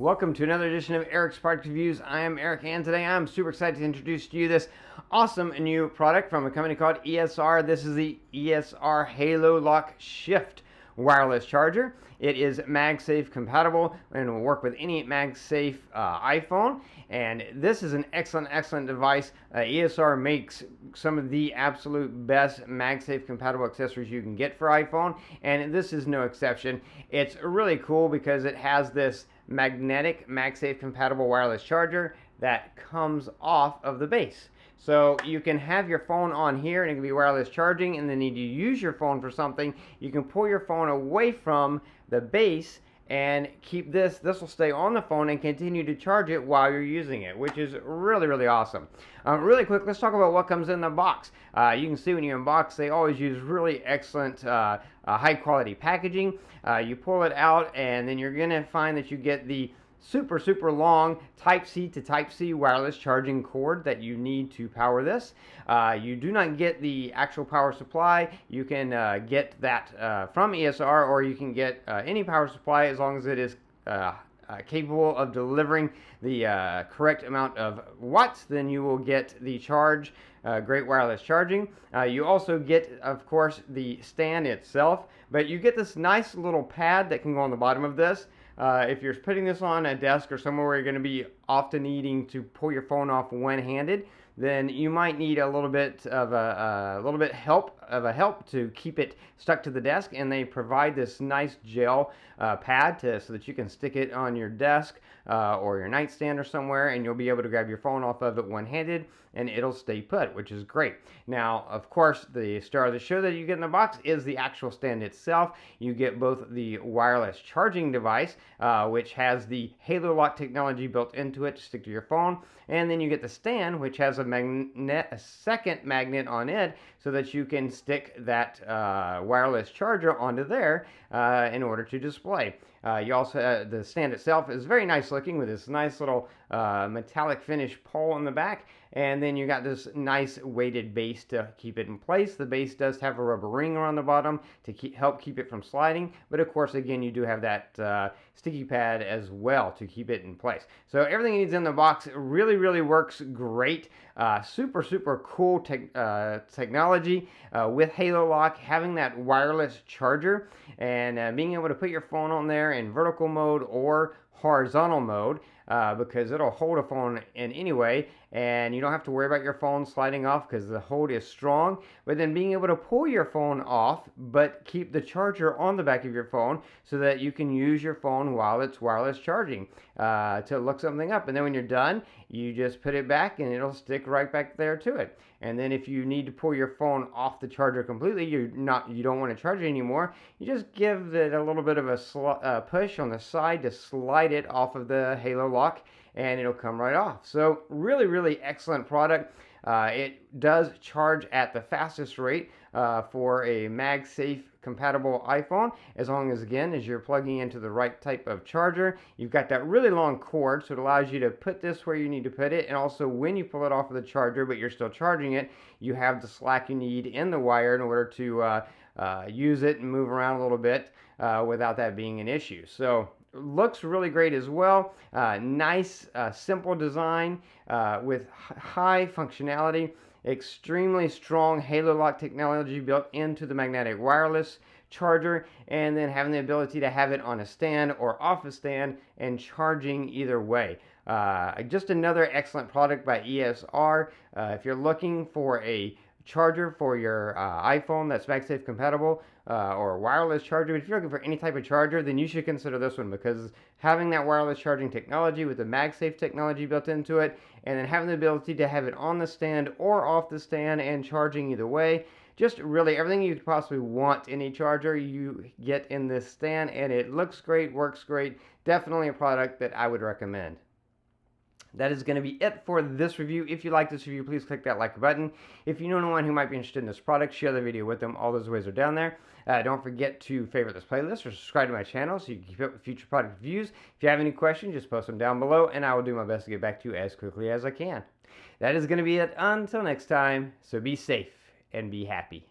Welcome to another edition of Eric's Product Reviews. I am Eric, and today I'm super excited to introduce to you this awesome new product from a company called ESR. This is the ESR HaloLock Shift wireless charger. It is MagSafe compatible and will work with any MagSafe iPhone. And this is an excellent device. ESR makes some of the absolute best MagSafe compatible accessories you can get for iPhone, and this is no exception. It's really cool because it has this magnetic MagSafe compatible wireless charger that comes off of the base. So you can have your phone on here and it can be wireless charging, and then need to use your phone for something, you can pull your phone away from the base and keep this will stay on the phone and continue to charge it while you're using it, which is really awesome. Really quick, let's talk about what comes in the box. You can see when you unbox, they always use really excellent high quality packaging. You pull it out and then you're gonna find that you get the super long Type-C to Type-C wireless charging cord that you need to power this. You do not get the actual power supply. You can get that from ESR, or you can get any power supply as long as it is capable of delivering the correct amount of watts. Then you will get the charge. Great wireless charging. You also get, of course, the stand itself, but you get this nice little pad that can go on the bottom of this. If you're putting this on a desk or somewhere where you're going to be often needing to pull your phone off one-handed, then you might need a little bit of help to keep it stuck to the desk, and they provide this nice gel pad so that you can stick it on your desk or your nightstand or somewhere, and you'll be able to grab your phone off of it one-handed and it'll stay put, which is great. Now, of course, the star of the show that you get in the box is the actual stand itself. You get both the wireless charging device, which has the HaloLock technology built into it to stick to your phone, and then you get the stand, which has a second magnet on it so that you can stick that wireless charger onto there in order to display. You also the stand itself is very nice looking with this nice little metallic finish pole on the back, and then you got this nice weighted base to keep it in place. The base does have a rubber ring around the bottom to help keep it from sliding, but of course, again, you do have that sticky pad as well to keep it in place. So everything it needs in the box really works great. Super cool technology with HaloLock, having that wireless charger and being able to put your phone on there in vertical mode or horizontal mode, because it'll hold a phone in any way, and you don't have to worry about your phone sliding off because the hold is strong. But then being able to pull your phone off but keep the charger on the back of your phone so that you can use your phone while it's wireless charging to look something up, and then when you're done, you just put it back and it'll stick right back there to it. And then if you need to pull your phone off the charger completely, you don't want to charge it anymore, you just give it a little bit of a push on the side to slide it off of the HaloLock, and it'll come right off. So really excellent product. It does charge at the fastest rate for a MagSafe compatible iPhone, as long as, again, as you're plugging into the right type of charger. You've got that really long cord, so it allows you to put this where you need to put it, and also when you pull it off of the charger but you're still charging it, you have the slack you need in the wire in order to use it and move around a little bit without that being an issue. So looks really great as well. Nice simple design with high functionality. Extremely strong HaloLock technology built into the magnetic wireless charger, and then having the ability to have it on a stand or off a stand and charging either way. Just another excellent product by ESR. If you're looking for a charger for your iPhone that's MagSafe compatible, or a wireless charger, but if you're looking for any type of charger, then you should consider this one, because having that wireless charging technology with the MagSafe technology built into it, and then having the ability to have it on the stand or off the stand and charging either way, just really everything you could possibly want in a charger you get in this stand, and it looks great, works great. Definitely a product that I would recommend. That is going to be it for this review. If you like this review, please click that like button. If you know anyone who might be interested in this product, share the video with them. All those ways are down there. Don't forget to favorite this playlist or subscribe to my channel so you can keep up with future product reviews. If you have any questions, just post them down below, and I will do my best to get back to you as quickly as I can. That is going to be it until next time, so be safe and be happy.